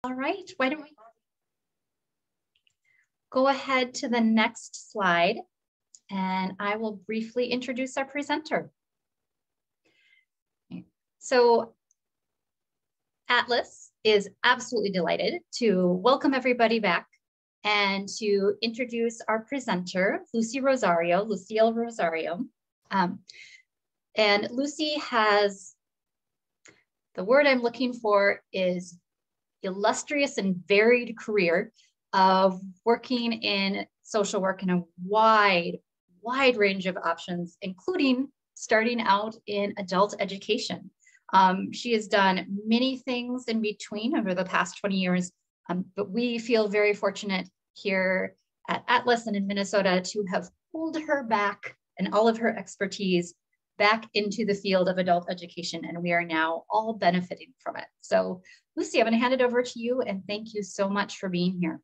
All right, why don't we go ahead to the next slide, and I will briefly introduce our presenter. So Atlas is absolutely delighted to welcome everybody back and to introduce our presenter, Lucille Rosario. And Lucy has, the word I'm looking for is illustrious and varied career of working in social work in a wide range of options, including starting out in adult education. She has done many things in between over the past 20 years, but we feel very fortunate here at Atlas and in Minnesota to have pulled her back and all of her expertise back into the field of adult education, and we are now all benefiting from it. So Lucy, I'm going to hand it over to you, and thank you so much for being here.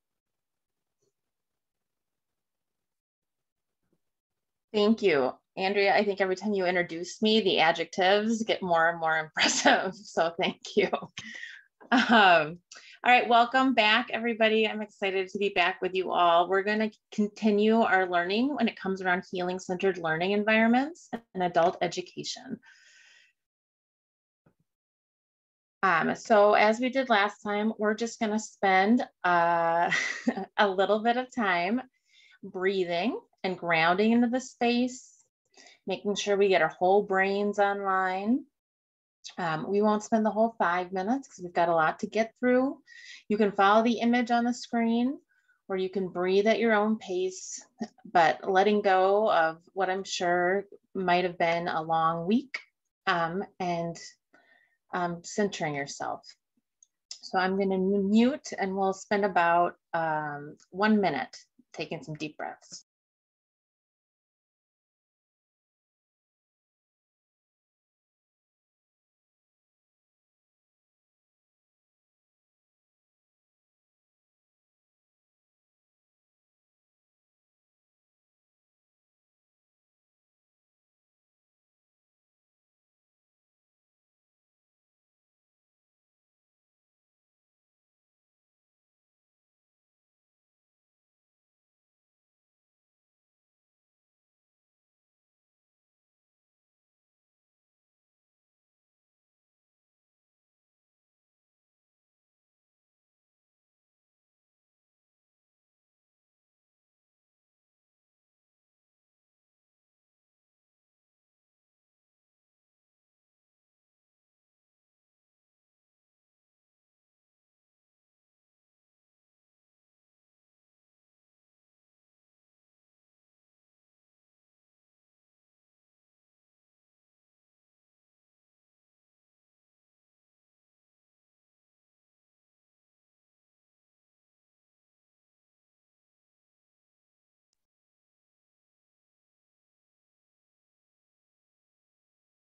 Thank you, Andrea. I think every time you introduce me, the adjectives get more and more impressive. So thank you. All right, welcome back, everybody. I'm excited to be back with you all. We're going to continue our learning when it comes around healing-centered learning environments and adult education. So as we did last time, we're just going to spend a little bit of time breathing and grounding into the space, making sure we get our whole brains online. We won't spend the whole 5 minutes because we've got a lot to get through. You can follow the image on the screen, or you can breathe at your own pace, but letting go of what I'm sure might have been a long week and centering yourself. So I'm going to mute and we'll spend about 1 minute taking some deep breaths.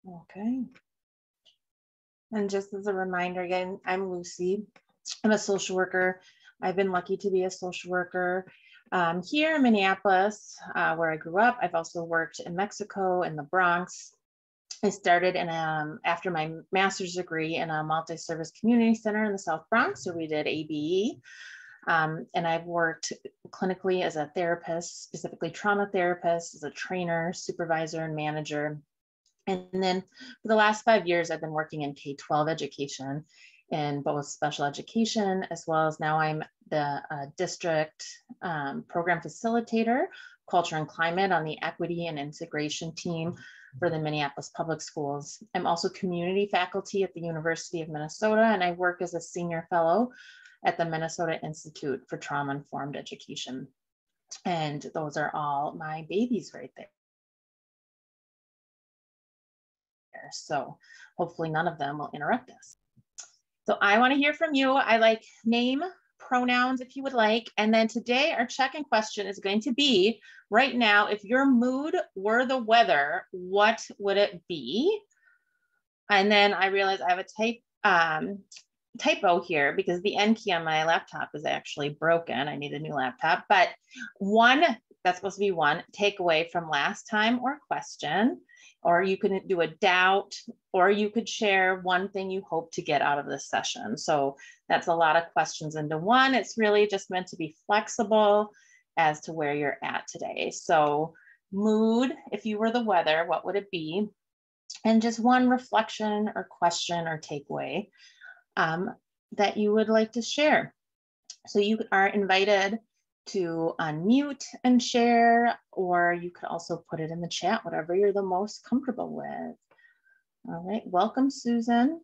Okay. And just as a reminder, again, I'm Lucy. I'm a social worker. I've been lucky to be a social worker here in Minneapolis, where I grew up. I've also worked in Mexico, in the Bronx. I started in after my master's degree in a multi-service community center in the South Bronx, so we did ABE. And I've worked clinically as a therapist, specifically trauma therapist, as a trainer, supervisor, and manager. And then for the last 5 years, I've been working in K-12 education in both special education, as well as now I'm the district program facilitator, culture and climate on the equity and integration team for the Minneapolis Public Schools. I'm also community faculty at the University of Minnesota, and I work as a senior fellow at the Minnesota Institute for Trauma-Informed Education. And those are all my babies right there. So hopefully none of them will interrupt us. So I want to hear from you. I like name, pronouns if you would like. And then today our check-in question is going to be, right now, if your mood were the weather, what would it be? And then I realize I have a typo here because the N key on my laptop is actually broken. I need a new laptop, but one that's supposed to be one takeaway from last time or question, or you can do a doubt, or you could share one thing you hope to get out of this session. So that's a lot of questions into one. It's really just meant to be flexible as to where you're at today. So mood, if you were the weather, what would it be? And just one reflection or question or takeaway that you would like to share. So you are invited to unmute and share, or you could also put it in the chat, whatever you're the most comfortable with. All right, welcome, Susan.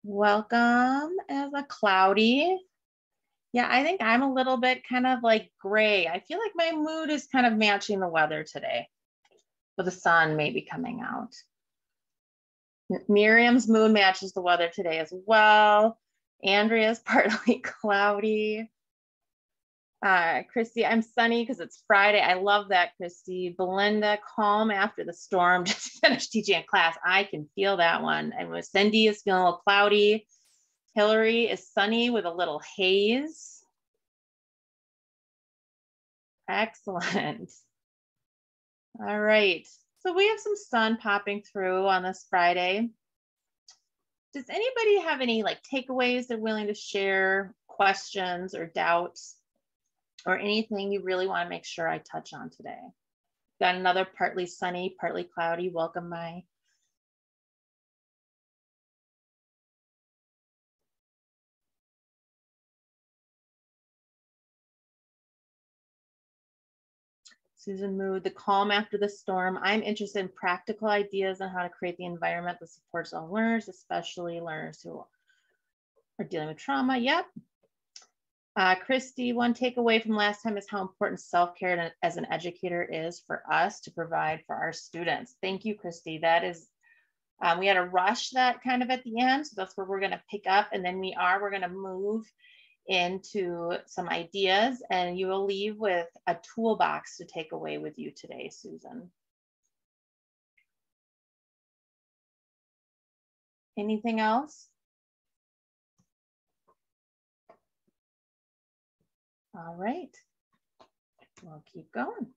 Welcome as a cloudy. Yeah, I think I'm a little bit kind of like gray. I feel like my mood is kind of matching the weather today, with the sun maybe coming out. Miriam's mood matches the weather today as well. Andrea's partly cloudy. Christy, I'm sunny because it's Friday. I love that, Christy. Belinda, calm after the storm. Just finished teaching a class. I can feel that one. And Cindy is feeling a little cloudy. Hillary is sunny with a little haze. Excellent. All right. So we have some sun popping through on this Friday. Does anybody have any like takeaways they're willing to share, questions or doubts, or anything you really want to make sure I touch on today? Got another partly sunny, partly cloudy. Welcome, Mai. Susan Mood, the calm after the storm. I'm interested in practical ideas on how to create the environment that supports all learners, especially learners who are dealing with trauma. Yep. Christy, one takeaway from last time is how important self-care as an educator is for us to provide for our students. Thank you, Christy. That is, we had to rush that kind of at the end. So that's where we're going to pick up. And then we're going to move into some ideas, and you will leave with a toolbox to take away with you today, Susan. Anything else? All right, we'll keep going.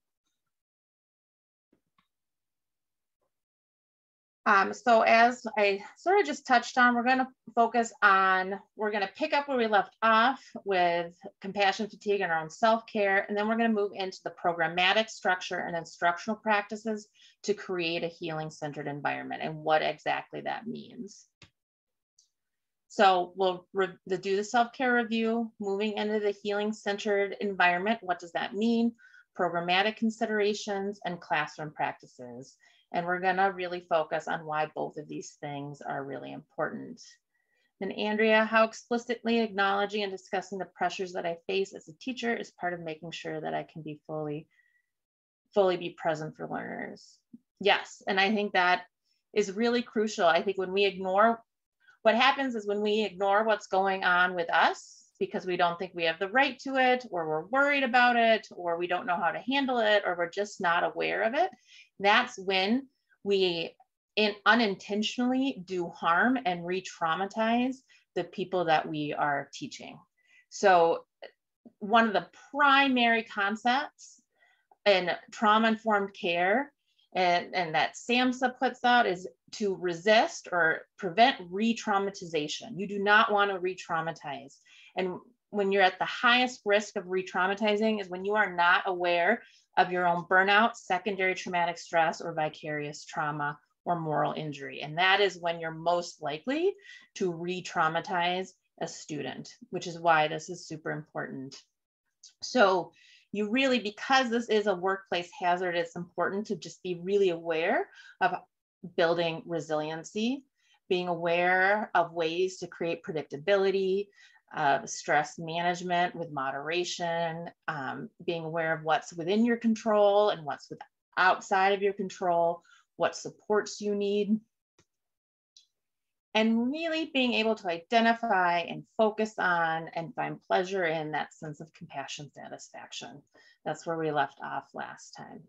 So as I sort of just touched on, we're going to focus on, we're going to pick up where we left off with compassion, fatigue, and our own self-care. And then we're going to move into the programmatic structure and instructional practices to create a healing-centered environment and what exactly that means. So we'll do the self-care review, moving into the healing-centered environment. What does that mean? Programmatic considerations and classroom practices. And we're gonna really focus on why both of these things are really important. And Andrea, how explicitly acknowledging and discussing the pressures that I face as a teacher is part of making sure that I can be fully be present for learners. Yes, and I think that is really crucial. I think when we ignore, what happens is when we ignore what's going on with us because we don't think we have the right to it, or we're worried about it, or we don't know how to handle it, or we're just not aware of it, that's when we unintentionally do harm and re-traumatize the people that we are teaching. So one of the primary concepts in trauma-informed care and that SAMHSA puts out is to resist or prevent re-traumatization. You do not want to re-traumatize. And when you're at the highest risk of re-traumatizing is when you are not aware of your own burnout, secondary traumatic stress, or vicarious trauma or moral injury. And that is when you're most likely to re-traumatize a student, which is why this is super important. So you really, because this is a workplace hazard, it's important to just be really aware of building resiliency, being aware of ways to create predictability, stress management with moderation, being aware of what's within your control and what's outside of your control, what supports you need, and really being able to identify and focus on and find pleasure in that sense of compassion satisfaction. That's where we left off last time.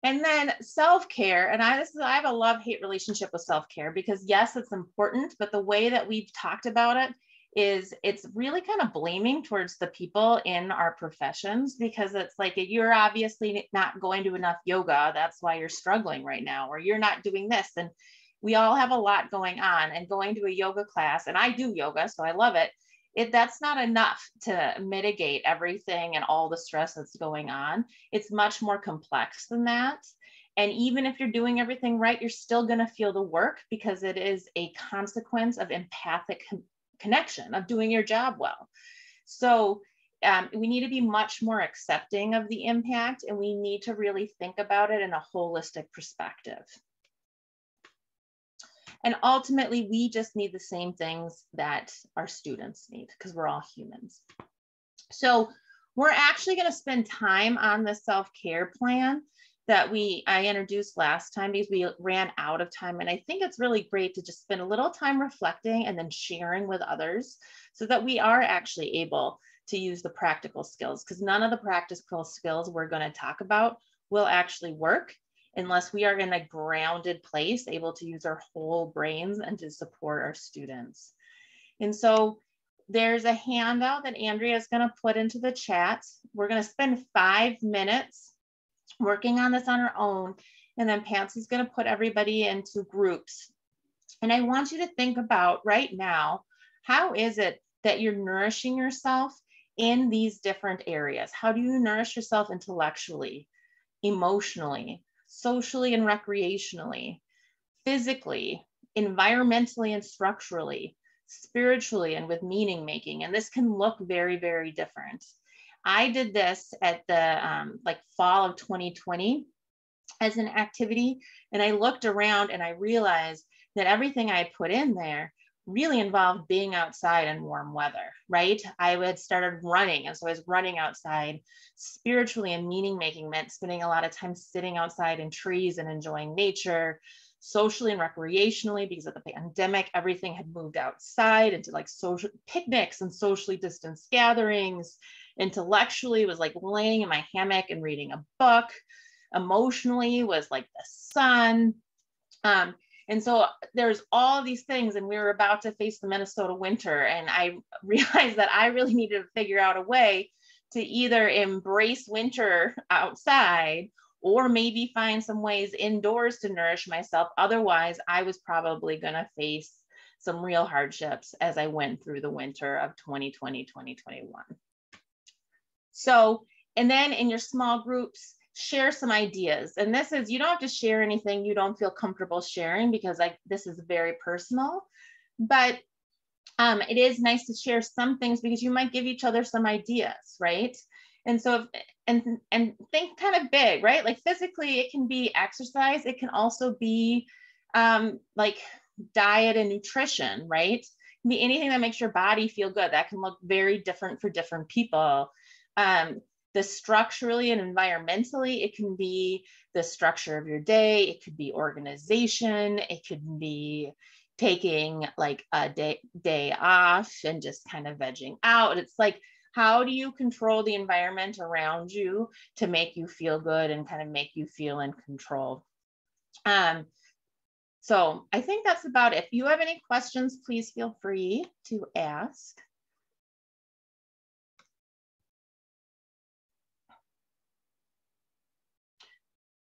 And then self-care, and I have a love-hate relationship with self-care, because yes, it's important, but the way that we've talked about it is it's really kind of blaming towards the people in our professions, because it's like, you're obviously not going to enough yoga, that's why you're struggling right now, or you're not doing this. And we all have a lot going on, and going to a yoga class, and I do yoga, so I love it. That's not enough to mitigate everything and all the stress that's going on. It's much more complex than that. And even if you're doing everything right, you're still going to feel the work, because it is a consequence of empathic connection, of doing your job well. So we need to be much more accepting of the impact, and we need to really think about it in a holistic perspective. And ultimately, we just need the same things that our students need, because we're all humans. So we're actually going to spend time on the self-care plan that I introduced last time, because we ran out of time. And I think it's really great to just spend a little time reflecting and then sharing with others, so that we are actually able to use the practical skills, because none of the practical skills we're going to talk about will actually work unless we are in a grounded place, able to use our whole brains and to support our students. And so there's a handout that Andrea is going to put into the chat. We're going to spend 5 minutes working on this on our own, and then Patsy's going to put everybody into groups. And I want you to think about right now, how is it that you're nourishing yourself in these different areas? How do you nourish yourself intellectually, emotionally, socially and recreationally, physically, environmentally and structurally, spiritually, and with meaning making? And this can look very, very different. I did this at the fall of 2020 as an activity, and I looked around and I realized that everything I put in there really involved being outside in warm weather, right? I had started running, and so I was running outside. Spiritually and meaning making meant spending a lot of time sitting outside in trees and enjoying nature. Socially and recreationally, because of the pandemic, everything had moved outside into like social picnics and socially distanced gatherings. Intellectually was like laying in my hammock and reading a book. Emotionally was like the sun. And so there's all of these things, and we were about to face the Minnesota winter, and I realized that I really needed to figure out a way to either embrace winter outside, or maybe find some ways indoors to nourish myself. Otherwise, I was probably going to face some real hardships as I went through the winter of 2020, 2021. So, and then in your small groups, share some ideas. And this is, you don't have to share anything you don't feel comfortable sharing, because this is very personal, but it is nice to share some things, because you might give each other some ideas, right? And so, and think kind of big, right? Like physically, it can be exercise. It can also be like diet and nutrition, right? It can be anything that makes your body feel good. That can look very different for different people. The structurally and environmentally, it can be the structure of your day. It could be organization. It could be taking like a day off and just kind of vegging out. It's like, how do you control the environment around you to make you feel good and kind of make you feel in control? So I think that's about it. If you have any questions, please feel free to ask.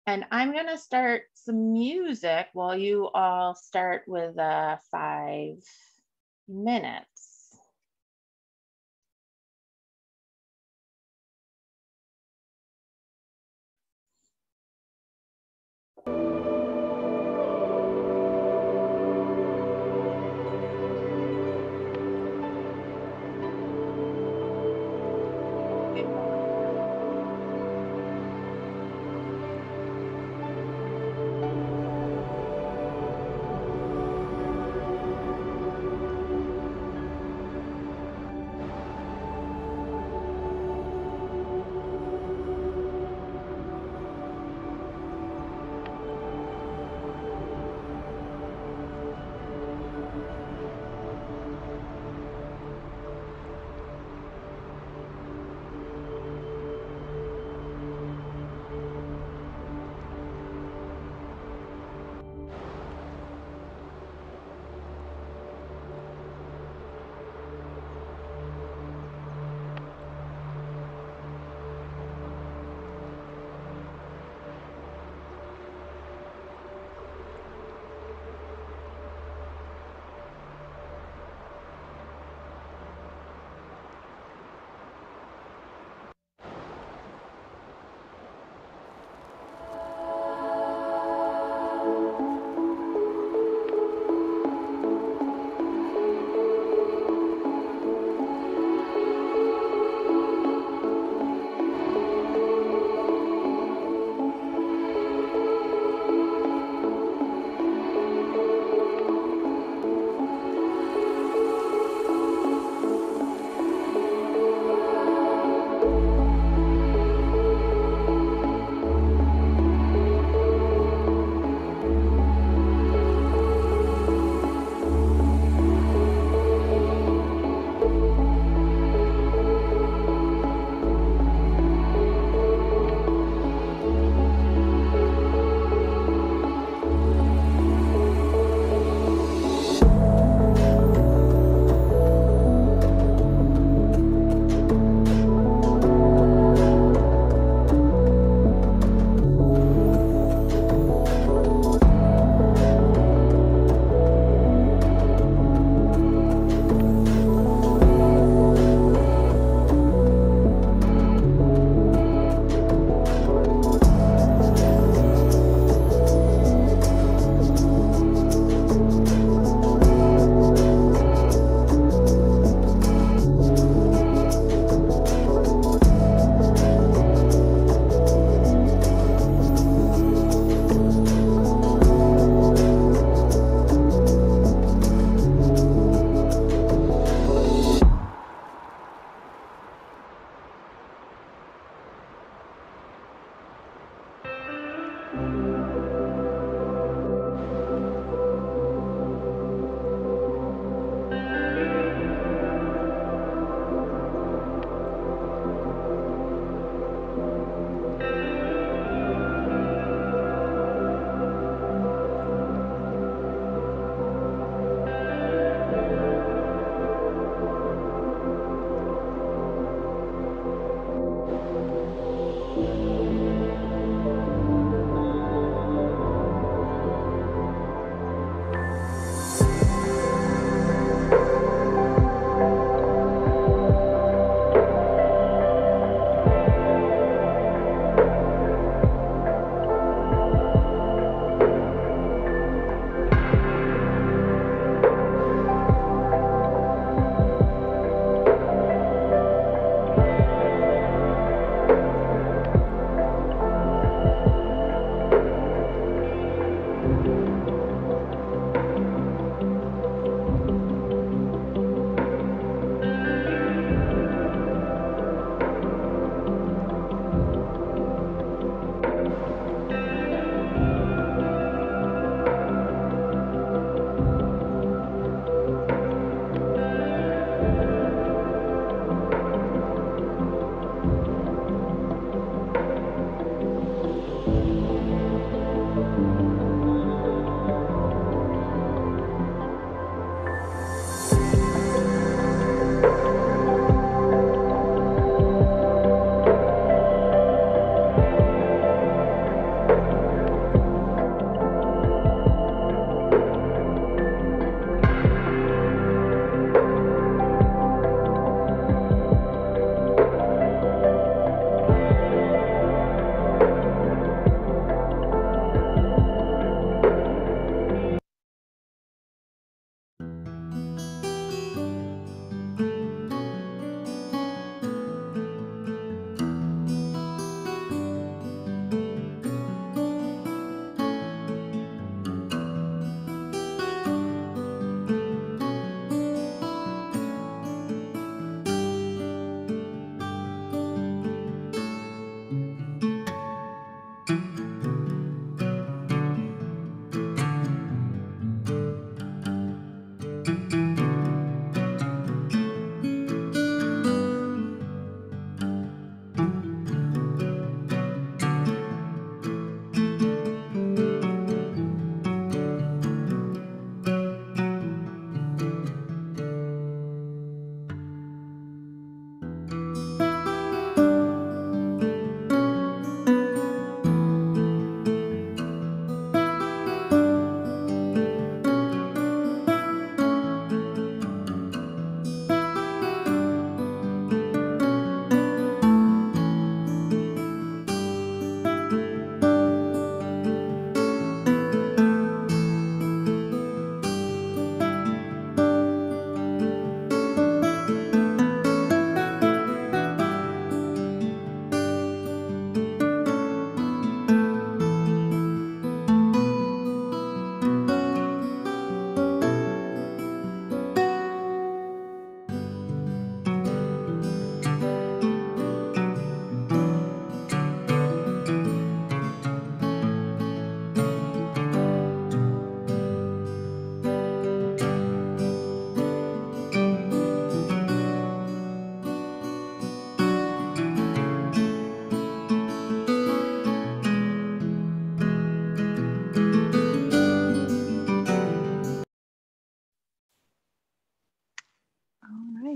And I'm going to start some music while you all start with 5 minutes.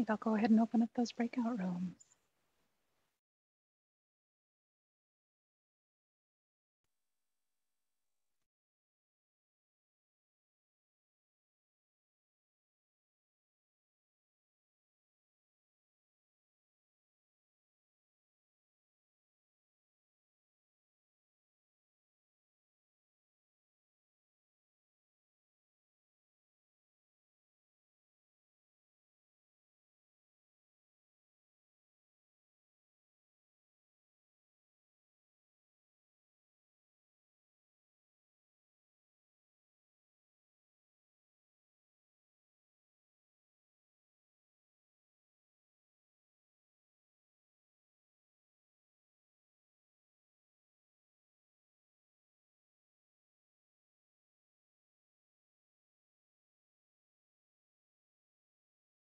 right, I'll go ahead and open up those breakout rooms.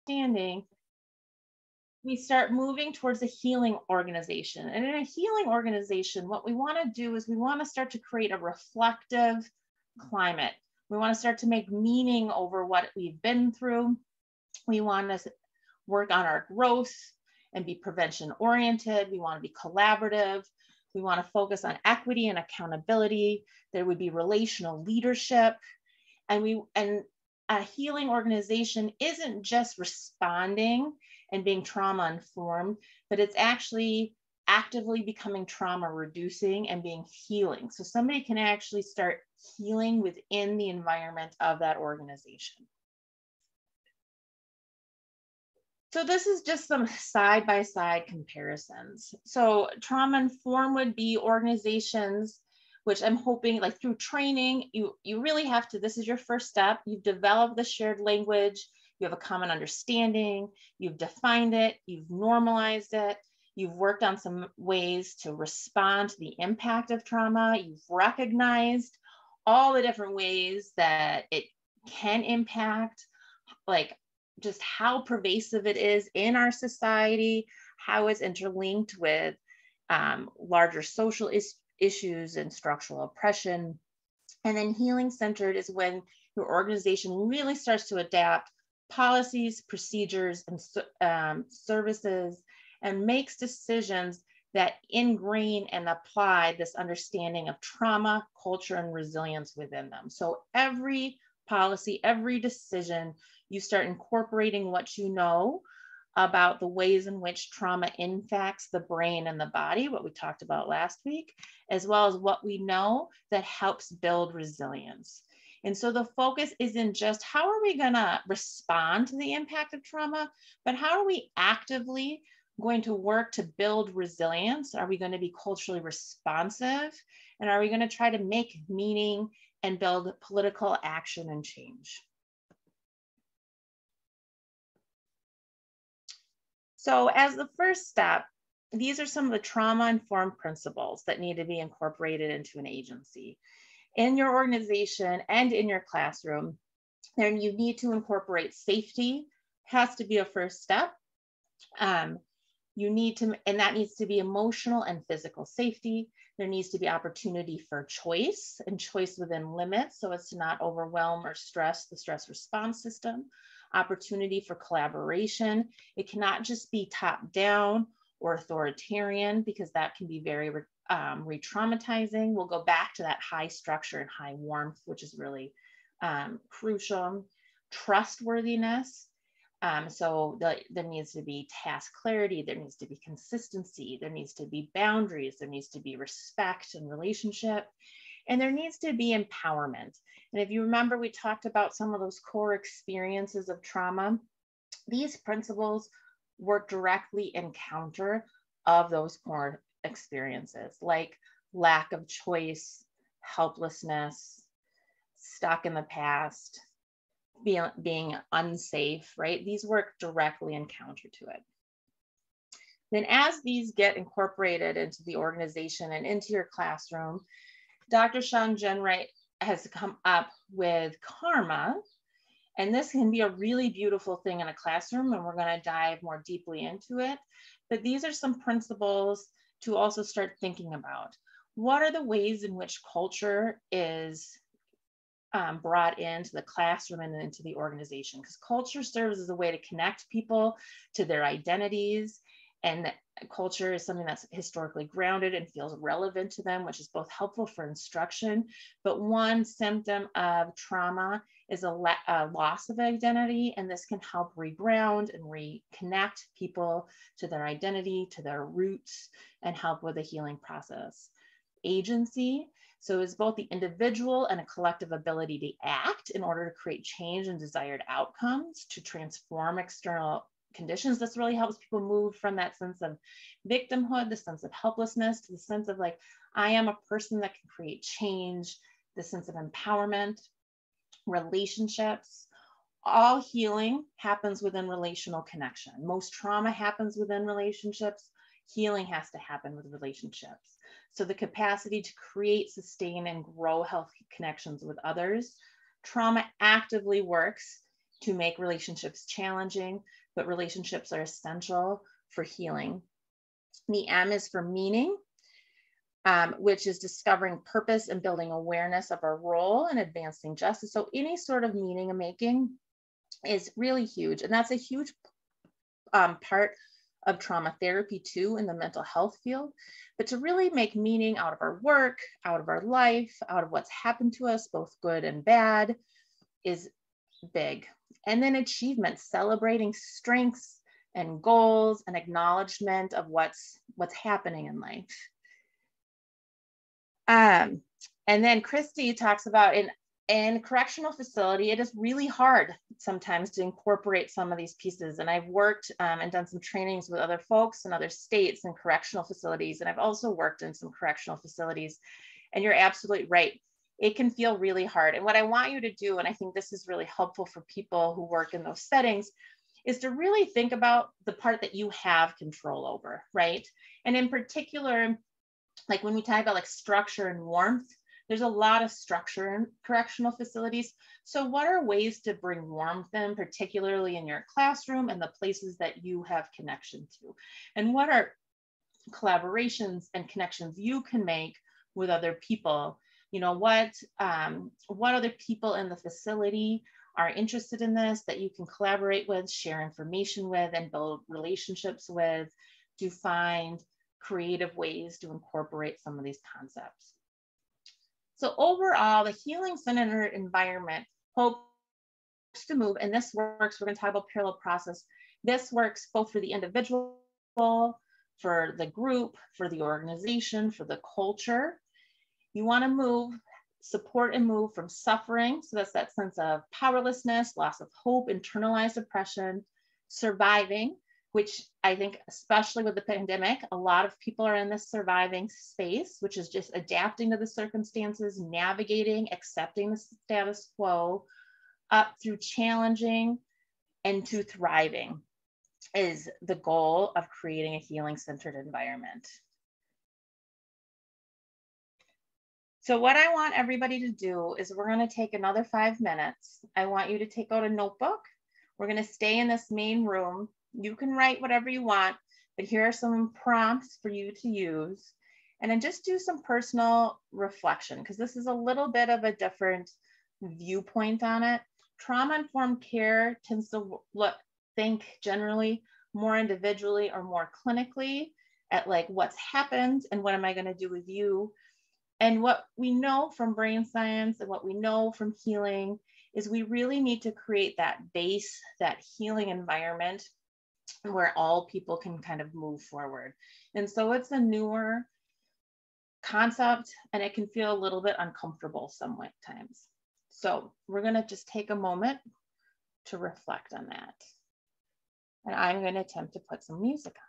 Standing, we start moving towards a healing organization. And in a healing organization, what we want to do is we want to start to create a reflective climate. We want to start to make meaning over what we've been through. We want to work on our growth and be prevention oriented. We want to be collaborative. We want to focus on equity and accountability. There would be relational leadership. And a healing organization isn't just responding and being trauma informed, but it's actually actively becoming trauma reducing and being healing. So somebody can actually start healing within the environment of that organization. So this is just some side-by-side comparisons. So trauma informed would be organizations, which I'm hoping, like through training, you really have to, this is your first step. You've developed the shared language, you have a common understanding, you've defined it, you've normalized it, you've worked on some ways to respond to the impact of trauma, you've recognized all the different ways that it can impact, like just how pervasive it is in our society, how it's interlinked with larger social issues and structural oppression. And then healing centered is when your organization really starts to adapt policies, procedures, and services, and makes decisions that ingrain and apply this understanding of trauma, culture, and resilience within them. So every policy, every decision, you start incorporating what you know about the ways in which trauma impacts the brain and the body, what we talked about last week, as well as what we know that helps build resilience. And so the focus isn't just how are we gonna respond to the impact of trauma, but how are we actively going to work to build resilience? Are we going to be culturally responsive? And are we going to try to make meaning and build political action and change? So as the first step, these are some of the trauma-informed principles that need to be incorporated into an agency. In your organization and in your classroom, then you need to incorporate safety, has to be a first step. You need to, and that needs to be emotional and physical safety. There needs to be opportunity for choice and choice within limits so as to not overwhelm or stress the stress response system. Opportunity for collaboration. It cannot just be top down or authoritarian because that can be very re-traumatizing. We'll go back to that high structure and high warmth, which is really crucial. Trustworthiness. So there needs to be task clarity, there needs to be consistency, there needs to be boundaries, there needs to be respect and relationship, and there needs to be empowerment. And if you remember, we talked about some of those core experiences of trauma. These principles work directly in counter of those core experiences, like lack of choice, helplessness, stuck in the past, being unsafe, right? These work directly in counter to it. Then as these get incorporated into the organization and into your classroom, Dr. Sean Jenwright has come up with karma. And this can be a really beautiful thing in a classroom, and we're going to dive more deeply into it. But these are some principles to also start thinking about. What are the ways in which culture is brought into the classroom and into the organization, because culture serves as a way to connect people to their identities, and culture is something that's historically grounded and feels relevant to them, which is both helpful for instruction. But one symptom of trauma is a loss of identity, and this can help reground and reconnect people to their identity, to their roots, and help with the healing process. Agency. So it's both the individual and a collective ability to act in order to create change and desired outcomes, to transform external conditions. This really helps people move from that sense of victimhood, the sense of helplessness, to the sense of like, I am a person that can create change, the sense of empowerment. Relationships. All healing happens within relational connection. Most trauma happens within relationships. Healing has to happen with relationships. So the capacity to create, sustain, and grow healthy connections with others. Trauma actively works to make relationships challenging, but relationships are essential for healing. The M is for meaning, which is discovering purpose and building awareness of our role in advancing justice. So any sort of meaning making is really huge. And that's a huge part of trauma therapy too, in the mental health field. But to really make meaning out of our work, out of our life, out of what's happened to us, both good and bad, is big. And then achievement, celebrating strengths and goals and acknowledgement of what's happening in life. And then Christy talks about in correctional facility, it is really hard sometimes to incorporate some of these pieces. And I've worked and done some trainings with other folks in other states and correctional facilities. And I've also worked in some correctional facilities. And you're absolutely right. It can feel really hard. And what I want you to do, and I think this is really helpful for people who work in those settings, is to really think about the part that you have control over, right? And in particular, like when we talk about like structure and warmth, there's a lot of structure in correctional facilities. So what are ways to bring warmth in, particularly in your classroom and the places that you have connection to? And what are collaborations and connections you can make with other people? You know, what other people in the facility are interested in this that you can collaborate with, share information with, and build relationships with, to find creative ways to incorporate some of these concepts. So overall, the healing-centered environment hopes to move, and this works, we're going to talk about parallel process. This works both for the individual, for the group, for the organization, for the culture. You want to move, support and move from suffering. So that's that sense of powerlessness, loss of hope, internalized oppression, surviving, which I think, especially with the pandemic, a lot of people are in this surviving space, which is just adapting to the circumstances, navigating, accepting the status quo, up through challenging and to thriving is the goal of creating a healing-centered environment. So what I want everybody to do is we're going to take another 5 minutes. I want you to take out a notebook. We're going to stay in this main room. You can write whatever you want, but here are some prompts for you to use. And then just do some personal reflection, because this is a little bit of a different viewpoint on it. Trauma-informed care tends to think generally more individually or more clinically at like what's happened and what am I going to do with you. And what we know from brain science and what we know from healing is we really need to create that base, that healing environment where all people can kind of move forward. And so it's a newer concept and it can feel a little bit uncomfortable sometimes. So we're going to just take a moment to reflect on that. And I'm going to attempt to put some music on.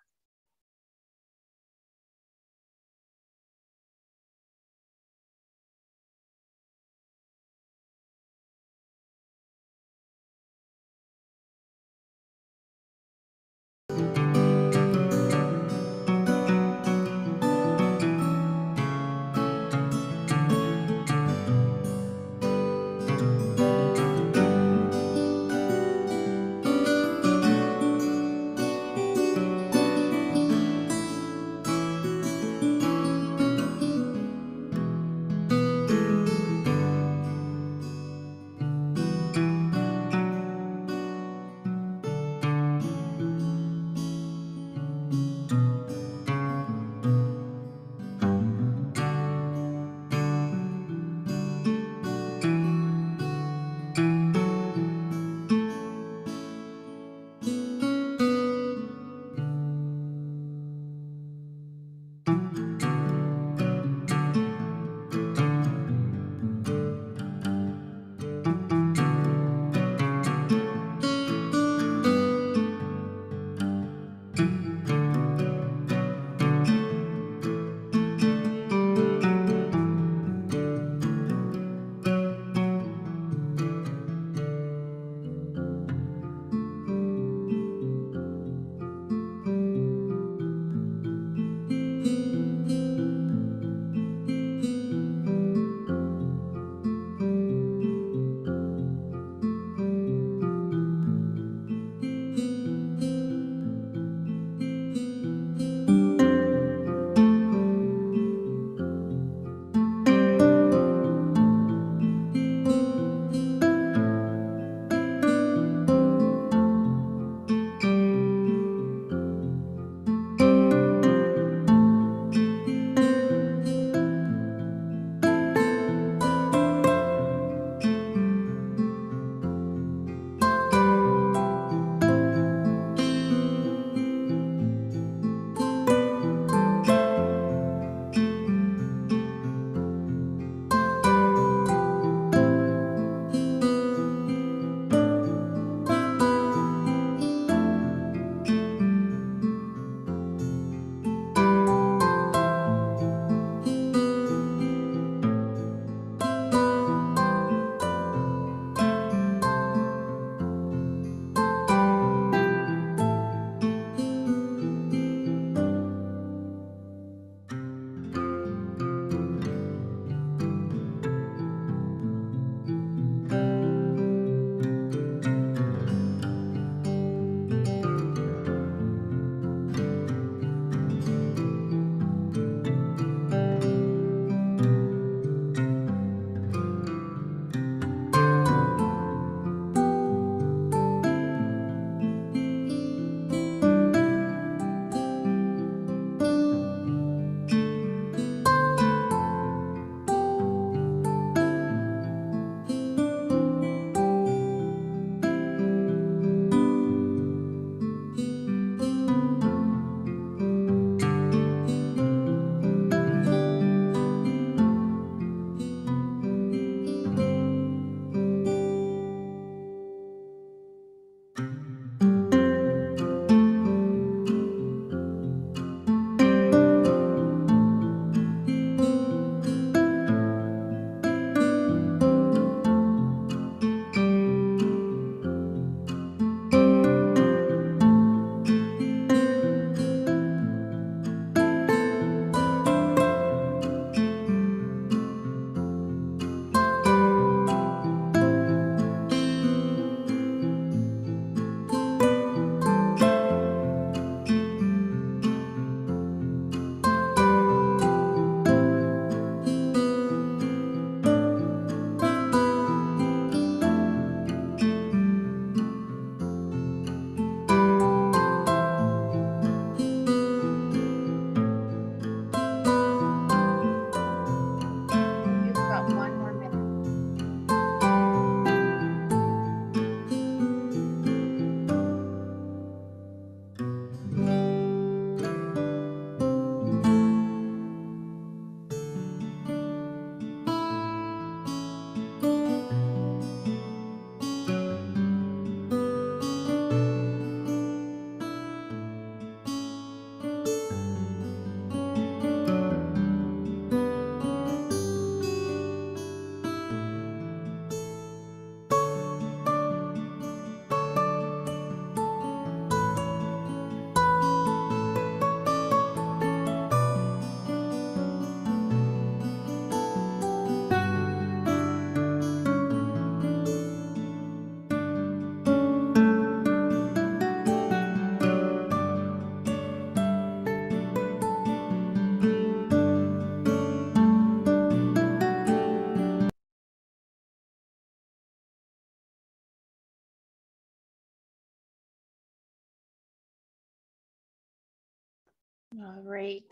All right,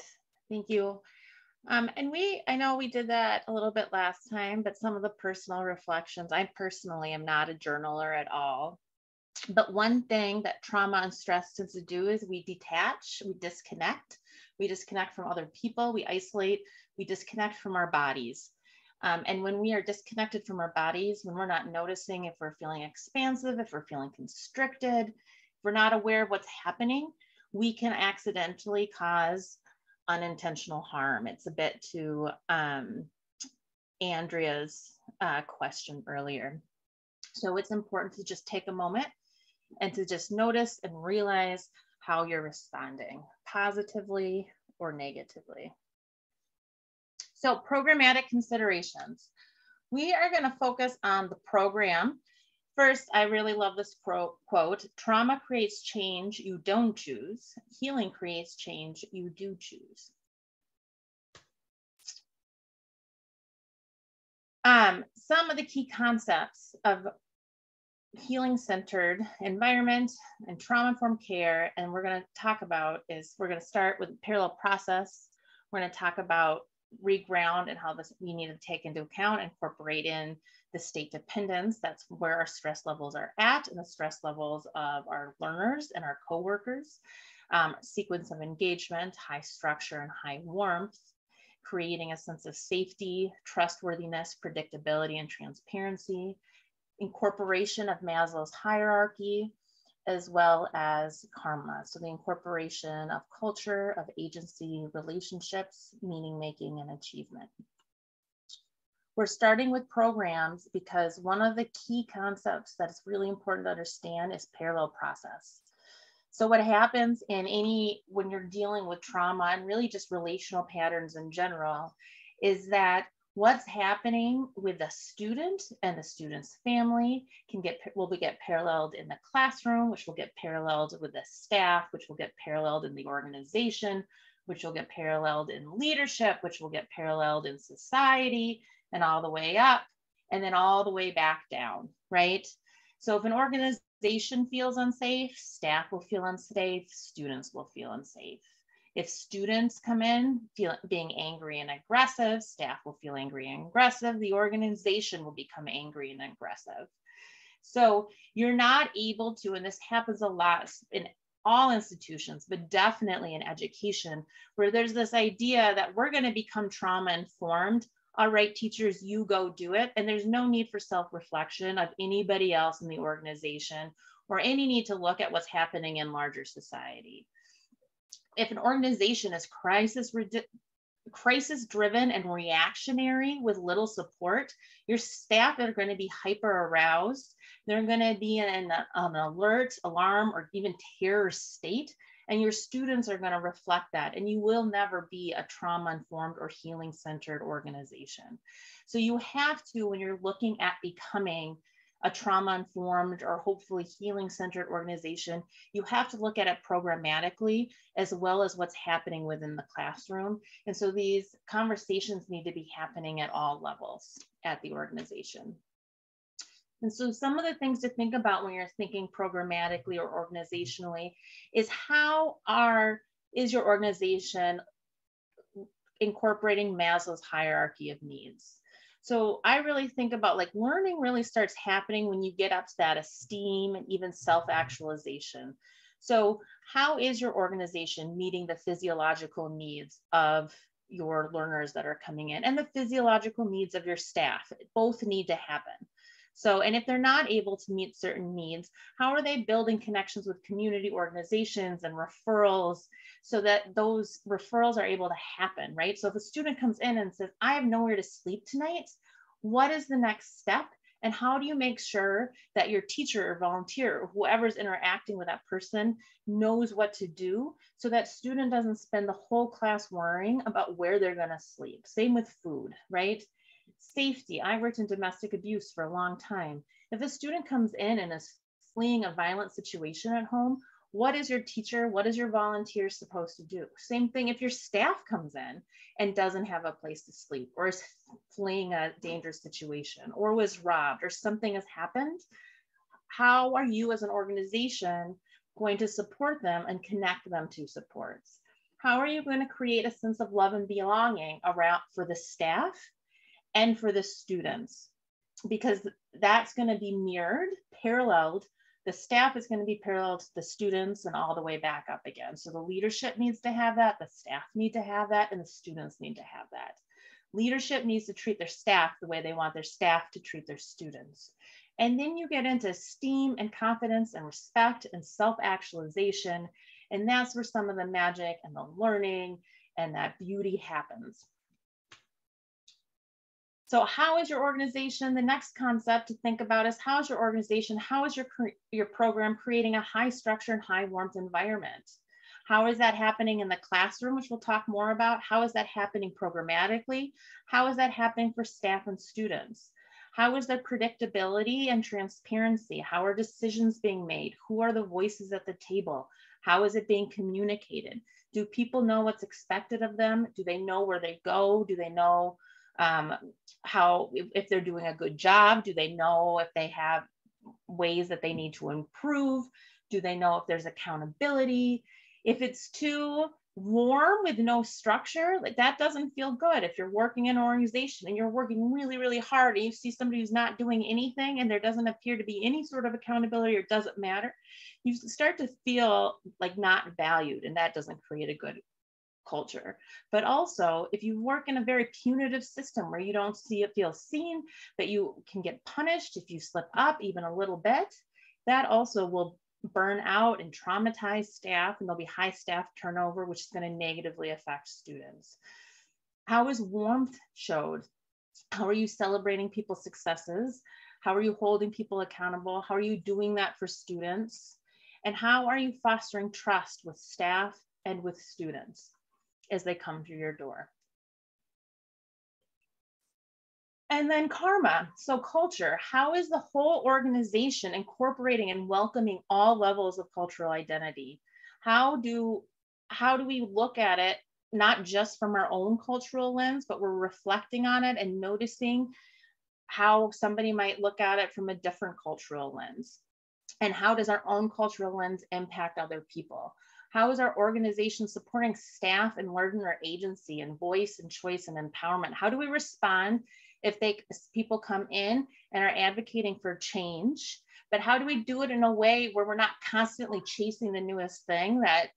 thank you. And I know we did that a little bit last time, but some of the personal reflections, I personally am not a journaler at all. But one thing that trauma and stress tends to do is we detach, we disconnect from other people, we isolate, we disconnect from our bodies. And when we are disconnected from our bodies, when we're not noticing if we're feeling expansive, if we're feeling constricted, if we're not aware of what's happening, we can accidentally cause unintentional harm. It's a bit to Andrea's question earlier. So it's important to just take a moment and to just notice and realize how you're responding, positively or negatively. So programmatic considerations. We are going to focus on the program. First, I really love this quote, trauma creates change you don't choose. Healing creates change you do choose. Some of the key concepts of healing-centered environment and trauma-informed care, and we're going to talk about is we're going to start with parallel process. We're going to talk about reground and how this we need to take into account, incorporate in the state dependence. That's where our stress levels are at and the stress levels of our learners and our coworkers. Sequence of engagement, high structure and high warmth, creating a sense of safety, trustworthiness, predictability, and transparency. Incorporation of Maslow's hierarchy, as well as karma. So the incorporation of culture, of agency, relationships, meaning making, and achievement. We're starting with programs because one of the key concepts that is really important to understand is parallel process. So what happens when you're dealing with trauma and really just relational patterns in general is that what's happening with the student and the student's family will get paralleled in the classroom, which will get paralleled with the staff, which will get paralleled in the organization, which will get paralleled in leadership, which will get paralleled in society, and all the way up, and then all the way back down, right? So if an organization feels unsafe, staff will feel unsafe, students will feel unsafe. If students come in being angry and aggressive, staff will feel angry and aggressive, the organization will become angry and aggressive. So you're not able to, and this happens a lot in all institutions, but definitely in education, where there's this idea that we're going to become trauma informed. All right, teachers, you go do it. And there's no need for self-reflection of anybody else in the organization or any need to look at what's happening in larger society. If an organization is crisis-driven and reactionary with little support, your staff are going to be hyper-aroused. They're going to be in an alert, alarm, or even terror state. And your students are going to reflect that. And you will never be a trauma-informed or healing-centered organization. So you have to, when you're looking at becoming a trauma-informed or hopefully healing-centered organization, you have to look at it programmatically as well as what's happening within the classroom. And so these conversations need to be happening at all levels at the organization. And so some of the things to think about when you're thinking programmatically or organizationally is is your organization incorporating Maslow's hierarchy of needs? So I really think about learning really starts happening when you get up to that esteem and even self-actualization. So how is your organization meeting the physiological needs of your learners that are coming in and the physiological needs of your staff? Both need to happen. So, and if they're not able to meet certain needs, how are they building connections with community organizations and referrals so that those referrals are able to happen, right? So if a student comes in and says, I have nowhere to sleep tonight, what is the next step? And how do you make sure that your teacher or volunteer or whoever's interacting with that person knows what to do so that student doesn't spend the whole class worrying about where they're going to sleep? Same with food, right? Safety. I worked in domestic abuse for a long time. If a student comes in and is fleeing a violent situation at home, what is your teacher, what is your volunteer supposed to do? Same thing if your staff comes in and doesn't have a place to sleep or is fleeing a dangerous situation or was robbed or something has happened. How are you as an organization going to support them and connect them to supports? How are you going to create a sense of love and belonging around for the staff and for the students? Because that's going to be mirrored, paralleled. The staff is going to be parallel to the students and all the way back up again. So the leadership needs to have that, the staff need to have that, and the students need to have that. Leadership needs to treat their staff the way they want their staff to treat their students. And then you get into esteem and confidence and respect and self-actualization. And that's where some of the magic and the learning and that beauty happens. So how is your organization? The next concept to think about is how is your organization, how is your program creating a high structure and high warmth environment? How is that happening in the classroom, which we'll talk more about? How is that happening programmatically? How is that happening for staff and students? How is there predictability and transparency? How are decisions being made? Who are the voices at the table? How is it being communicated? Do people know what's expected of them? Do they know where they go? Do they know if they're doing a good job? Do they know if they have ways that they need to improve? Do they know if there's accountability? If it's too warm with no structure, like that doesn't feel good. If you're working in an organization and you're working really, really hard and you see somebody who's not doing anything and there doesn't appear to be any sort of accountability or it doesn't matter, you start to feel like not valued, and that doesn't create a good culture. But also, if you work in a very punitive system where you don't feel seen, but you can get punished if you slip up even a little bit, that also will burn out and traumatize staff, and there'll be high staff turnover, which is going to negatively affect students. How is warmth showed? How are you celebrating people's successes? How are you holding people accountable? How are you doing that for students? And how are you fostering trust with staff and with students as they come through your door? And then karma, so culture. How is the whole organization incorporating and welcoming all levels of cultural identity? How do we look at it, not just from our own cultural lens, but we're reflecting on it and noticing how somebody might look at it from a different cultural lens? And how does our own cultural lens impact other people? How is our organization supporting staff and learner agency and voice and choice and empowerment? How do we respond if people come in and are advocating for change? But how do we do it in a way where we're not constantly chasing the newest thing that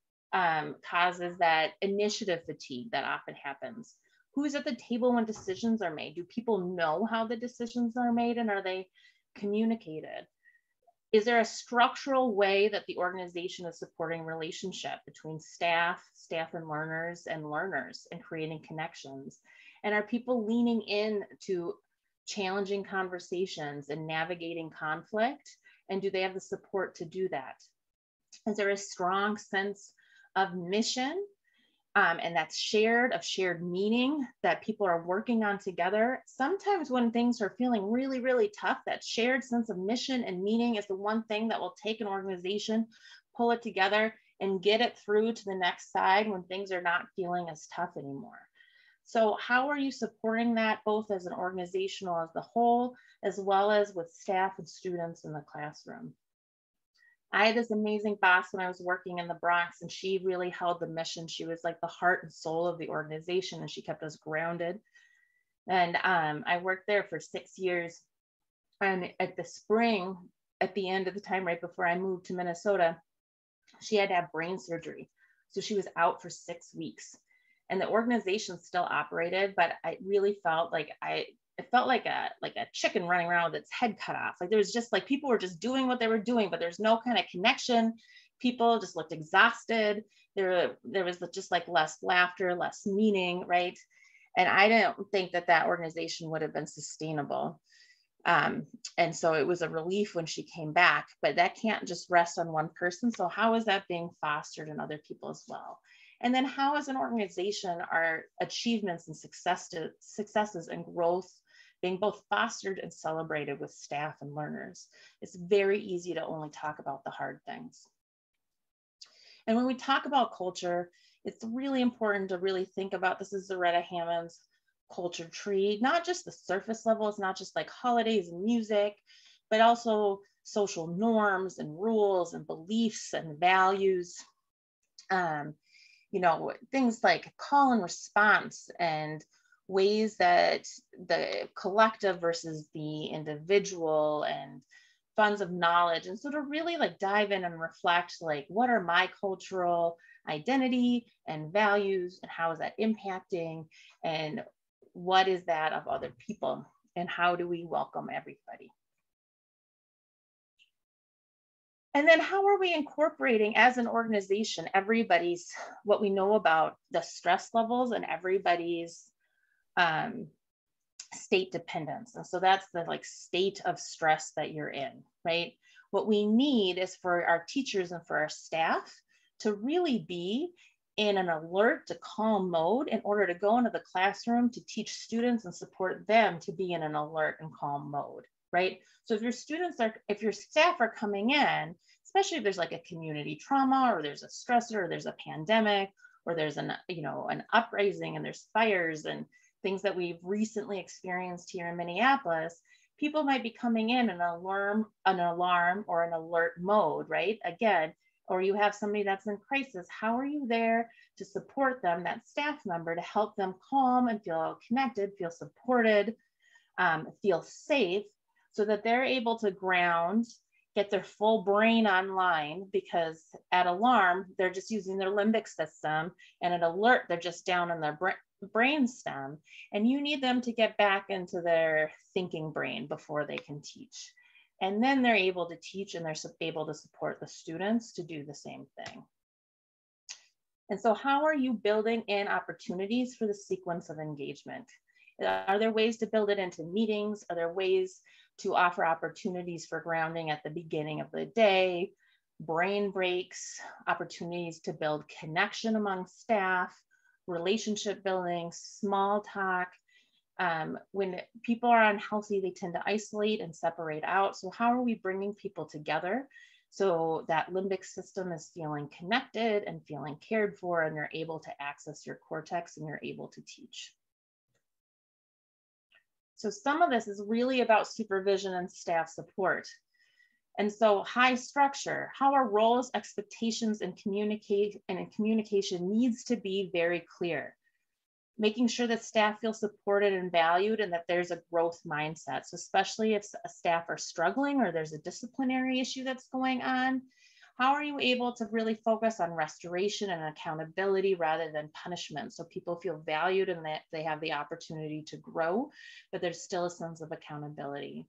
causes that initiative fatigue that often happens? Who's at the table when decisions are made? Do people know how the decisions are made, and are they communicated? Is there a structural way that the organization is supporting relationship between staff and learners and creating connections? And are people leaning in to challenging conversations and navigating conflict? And do they have the support to do that? Is there a strong sense of mission and that's shared meaning that people are working on together? Sometimes when things are feeling really, really tough, that shared sense of mission and meaning is the one thing that will take an organization, pull it together, and get it through to the next side when things are not feeling as tough anymore. So how are you supporting that, both as an organizational as the whole, as well as with staff and students in the classroom? I had this amazing boss when I was working in the Bronx, and she really held the mission. She was like the heart and soul of the organization, and she kept us grounded. And I worked there for 6 years. And at the spring, at the end of the time, right before I moved to Minnesota, she had to have brain surgery. So she was out for 6 weeks. And the organization still operated, but I really felt like it felt like a chicken running around with its head cut off. Like there was just like people were just doing what they were doing, but there's no kind of connection. People just looked exhausted. There was just like less laughter, less meaning, right? And I didn't think that organization would have been sustainable. And so it was a relief when she came back, but that can't just rest on one person. So how is that being fostered in other people as well? And then how as an organization are achievements and successes and growth being both fostered and celebrated with staff and learners? It's very easy to only talk about the hard things. And when we talk about culture, it's really important to really think about, this is Zaretta Hammond's culture tree, not just the surface level. It's not just like holidays and music, but also social norms and rules and beliefs and values. you know, things like call and response and ways that the collective versus the individual and funds of knowledge. And so to really like dive in and reflect, like, what are my cultural identity and values, and how is that impacting, and what is that of other people, and how do we welcome everybody? And then how are we incorporating as an organization everybody's, what we know about the stress levels and everybody's state dependence. And so that's the like state of stress that you're in, right? What we need is for our teachers and for our staff to really be in an alert to calm mode in order to go into the classroom to teach students and support them to be in an alert and calm mode, right? So if your students are, if your staff are coming in, especially if there's like a community trauma or there's a stressor or there's a pandemic or there's an, you know, an uprising and there's fires and things that we've recently experienced here in Minneapolis, people might be coming in an alarm or an alert mode, right? Again, or you have somebody that's in crisis, how are you there to support them, that staff member, to help them calm and feel connected, feel supported, feel safe, so that they're able to ground, get their full brain online, because at alarm, they're just using their limbic system, and at alert, they're just down in their brain stem, and you need them to get back into their thinking brain before they can teach. And then they're able to teach, and they're able to support the students to do the same thing. And so how are you building in opportunities for the sequence of engagement? Are there ways to build it into meetings? Are there ways to offer opportunities for grounding at the beginning of the day, brain breaks, opportunities to build connection among staff, relationship building, small talk? When people are unhealthy, they tend to isolate and separate out. So how are we bringing people together so that limbic system is feeling connected and feeling cared for, and you're able to access your cortex and you're able to teach? So some of this is really about supervision and staff support. And so high structure, how our roles, expectations, and communication needs to be very clear. Making sure that staff feel supported and valued, and that there's a growth mindset. So especially if staff are struggling or there's a disciplinary issue that's going on, how are you able to really focus on restoration and accountability rather than punishment? So people feel valued and that they have the opportunity to grow, but there's still a sense of accountability.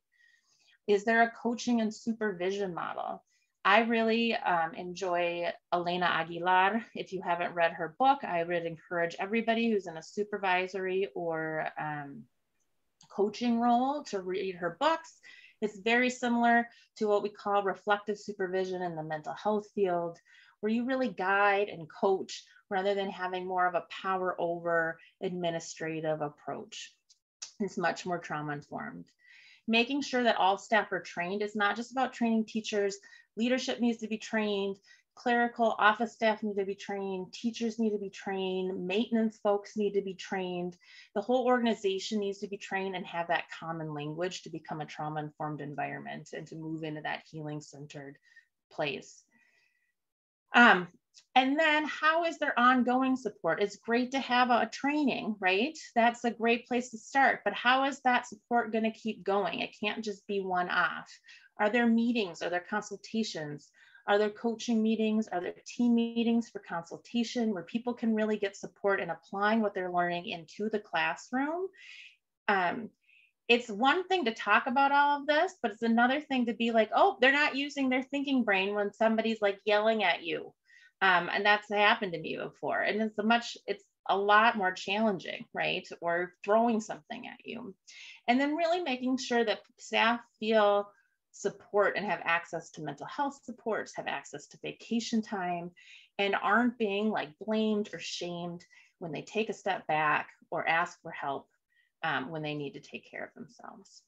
Is there a coaching and supervision model? I really enjoy Elena Aguilar. If you haven't read her book, I would encourage everybody who's in a supervisory or coaching role to read her books. It's very similar to what we call reflective supervision in the mental health field, where you really guide and coach rather than having more of a power over administrative approach. It's much more trauma informed. Making sure that all staff are trained is not just about training teachers. Leadership needs to be trained, clerical office staff need to be trained, teachers need to be trained, maintenance folks need to be trained. The whole organization needs to be trained and have that common language to become a trauma-informed environment and to move into that healing-centered place. And then how is their ongoing support? It's great to have a training, right? That's a great place to start, but how is that support going to keep going? It can't just be one-off. Are there meetings? Are there consultations? Are there coaching meetings? Are there team meetings for consultation where people can really get support in applying what they're learning into the classroom? It's one thing to talk about all of this, but it's another thing to be like, oh, they're not using their thinking brain when somebody's like yelling at you. And that's happened to me before. And it's a lot more challenging, right? Or throwing something at you. And then really making sure that staff feel support and have access to mental health supports, have access to vacation time, and aren't being like blamed or shamed when they take a step back or ask for help when they need to take care of themselves.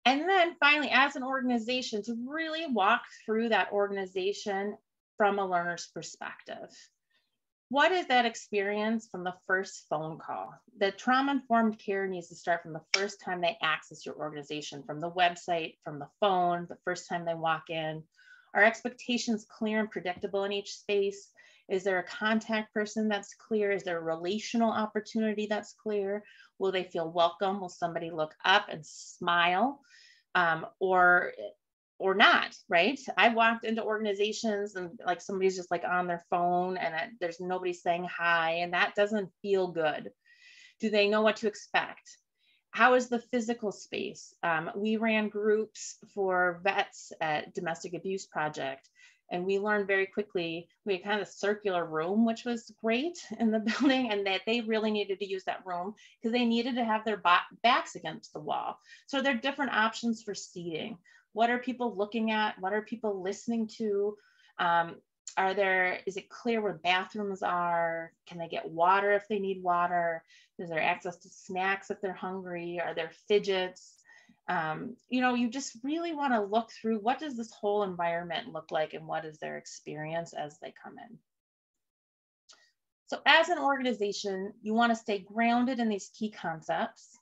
And then finally, as an organization, to really walk through that organization from a learner's perspective. What is that experience from the first phone call? The trauma-informed care needs to start from the first time they access your organization, from the website, from the phone, the first time they walk in. Are expectations clear and predictable in each space? Is there a contact person that's clear? Is there a relational opportunity that's clear? Will they feel welcome? Will somebody look up and smile? Or not, right? I've walked into organizations and like somebody's just like on their phone and there's nobody saying hi, and that doesn't feel good. Do they know what to expect? How is the physical space? We ran groups for vets at Domestic Abuse Project, and we learned very quickly, we had kind of a circular room, which was great in the building, and that they really needed to use that room because they needed to have their backs against the wall. So there are different options for seating. What are people looking at? What are people listening to? Is it clear where bathrooms are? Can they get water if they need water? Is there access to snacks if they're hungry? Are there fidgets? You just really want to look through, what does this whole environment look like and what is their experience as they come in? So as an organization, you want to stay grounded in these key concepts.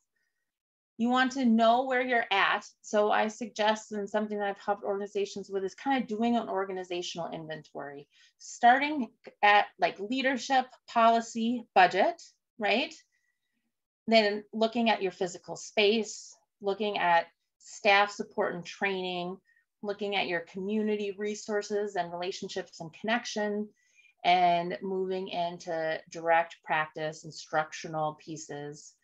You want to know where you're at. So I suggest, and something that I've helped organizations with, is kind of doing an organizational inventory, starting at like leadership, policy, budget, right? Then looking at your physical space, looking at staff support and training, looking at your community resources and relationships and connection, and moving into direct practice, instructional pieces.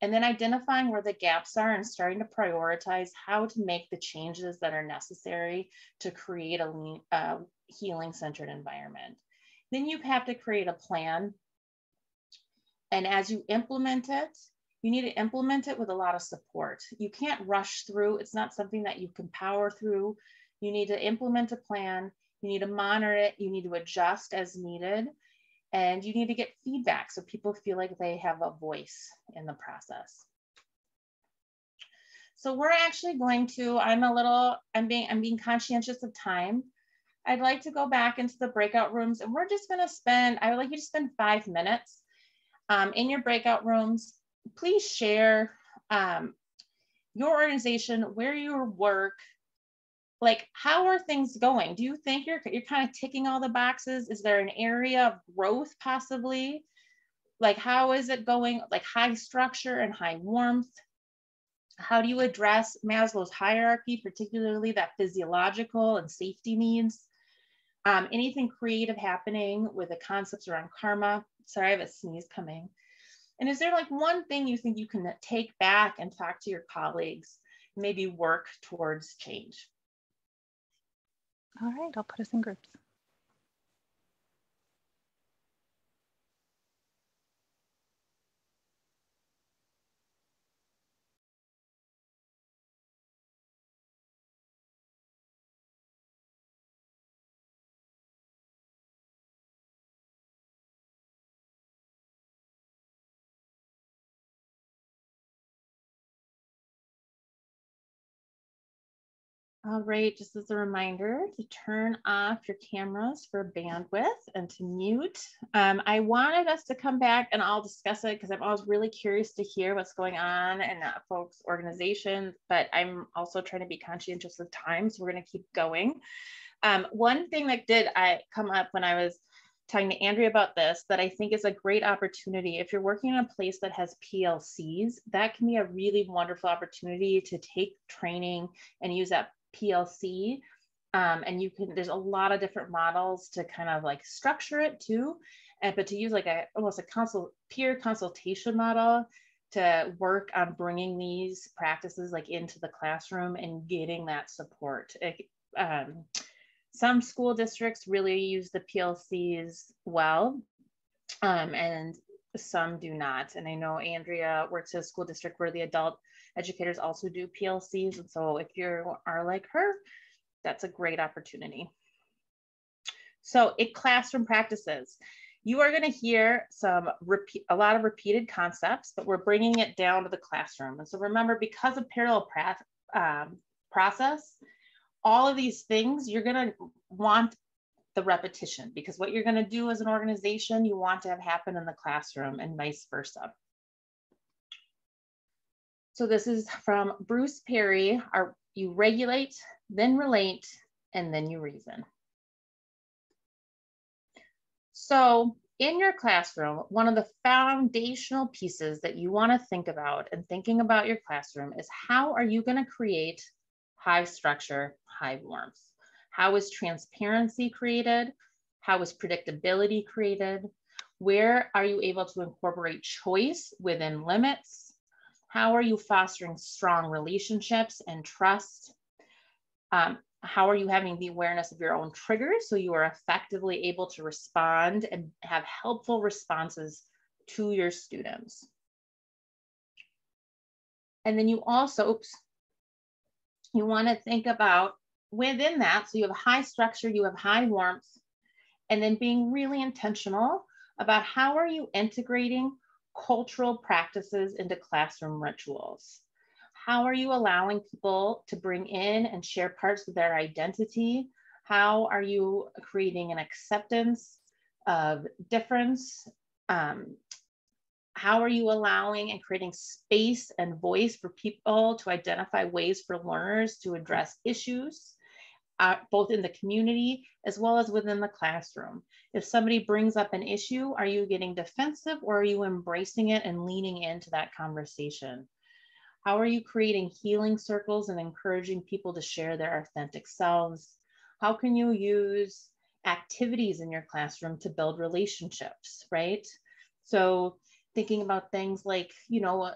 And then identifying where the gaps are and starting to prioritize how to make the changes that are necessary to create a healing-centered environment. Then you have to create a plan. And as you implement it, you need to implement it with a lot of support. You can't rush through. It's not something that you can power through. You need to implement a plan. You need to monitor it. You need to adjust as needed. And you need to get feedback so people feel like they have a voice in the process. So we're actually going to, I'm being conscientious of time. I'd like to go back into the breakout rooms, and we're just gonna I would like you to spend 5 minutes in your breakout rooms. Please share your organization, where you work, like, how are things going? Do you think you're kind of ticking all the boxes? Is there an area of growth possibly? Like, how is it going? Like high structure and high warmth? How do you address Maslow's hierarchy, particularly that physiological and safety needs? Anything creative happening with the concepts around karma? Sorry, I have a sneeze coming. And is there like one thing you think you can take back and talk to your colleagues, maybe work towards change? All right, I'll put us in groups. All right, just as a reminder to turn off your cameras for bandwidth and to mute. I wanted us to come back and I'll discuss it because I'm always really curious to hear what's going on in folks' organizations, but I'm also trying to be conscientious of time, so we're gonna keep going. One thing that did come up when I was talking to Andrea about this, that I think is a great opportunity, if you're working in a place that has PLCs, that can be a really wonderful opportunity to take training and use that PLC, and there's a lot of different models to kind of like structure it too, but to use like almost a peer consultation model to work on bringing these practices like into the classroom and getting that support. Some school districts really use the PLCs well, and some do not. And I know Andrea works at a school district where the adult educators also do PLCs. And so if you are like her, that's a great opportunity. So in classroom practices, you are going to hear a lot of repeated concepts, but we're bringing it down to the classroom. And so remember, because of parallel process, all of these things, you're going to want the repetition, because what you're going to do as an organization, you want to have happen in the classroom and vice versa. So this is from Bruce Perry, you regulate, then relate, and then you reason. So in your classroom, one of the foundational pieces that you want to think about in thinking about your classroom is how are you going to create high structure, high warmth? How is transparency created? How is predictability created? Where are you able to incorporate choice within limits? How are you fostering strong relationships and trust? How are you having the awareness of your own triggers so you are effectively able to respond and have helpful responses to your students? And then you also, you want to think about within that, so you have high structure, you have high warmth, and then being really intentional about how are you integrating cultural practices into classroom rituals? How are you allowing people to bring in and share parts of their identity? How are you creating an acceptance of difference? How are you allowing and creating space and voice for people to identify ways for learners to address issues, both in the community as well as within the classroom? If somebody brings up an issue, are you getting defensive or are you embracing it and leaning into that conversation? How are you creating healing circles and encouraging people to share their authentic selves? How can you use activities in your classroom to build relationships, right? So thinking about things like, you know,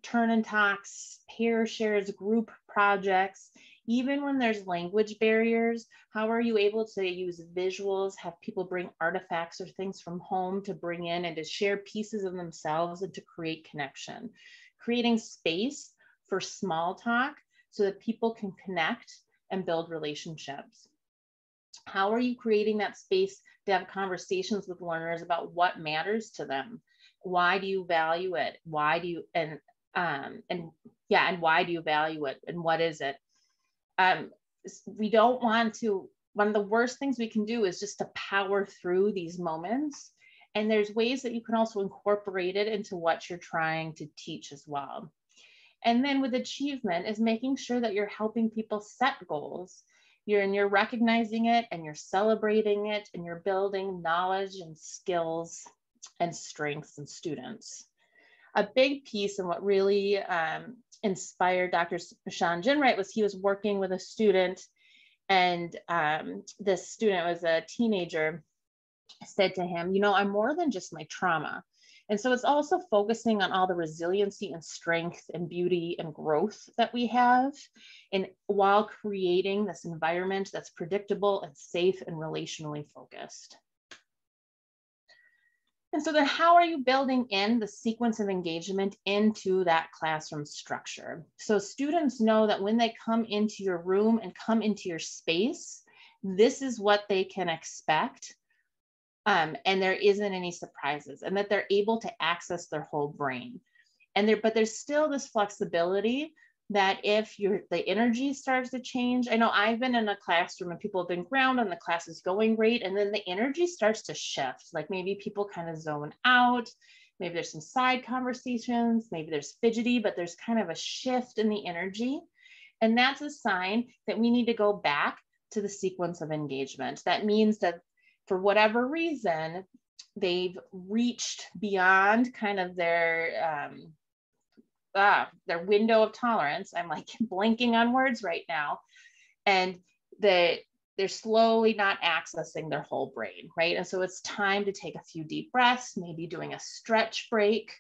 turn and talks, pair shares, group projects, even when there's language barriers, how are you able to use visuals, have people bring artifacts or things from home to bring in and to share pieces of themselves and to create connection? Creating space for small talk so that people can connect and build relationships. How are you creating that space to have conversations with learners about what matters to them? Why do you value it? Why do you, and why do you value it? And what is it? We don't want to, one of the worst things we can do is just to power through these moments. And there's ways that you can also incorporate it into what you're trying to teach as well. And then with achievement is making sure that you're helping people set goals. You're recognizing it and you're celebrating it and you're building knowledge and skills and strengths in students. A big piece and what really inspired Dr. Sean Ginwright was he was working with a student, and this student was a teenager, said to him, you know, I'm more than just my trauma. And so it's also focusing on all the resiliency and strength and beauty and growth that we have, and while creating this environment that's predictable and safe and relationally focused. And so then how are you building in the sequence of engagement into that classroom structure? So students know that when they come into your room and come into your space, this is what they can expect. And there isn't any surprises, and that they're able to access their whole brain. But there's still this flexibility that if the energy starts to change, I know I've been in a classroom and people have been grounded and the class is going great, and then the energy starts to shift. Like maybe people kind of zone out, maybe there's some side conversations, maybe there's fidgety, but there's kind of a shift in the energy. And that's a sign that we need to go back to the sequence of engagement. That means that for whatever reason, they've reached beyond kind of their window of tolerance. I'm like blanking on words right now. And they're slowly not accessing their whole brain, right? And so it's time to take a few deep breaths, maybe doing a stretch break,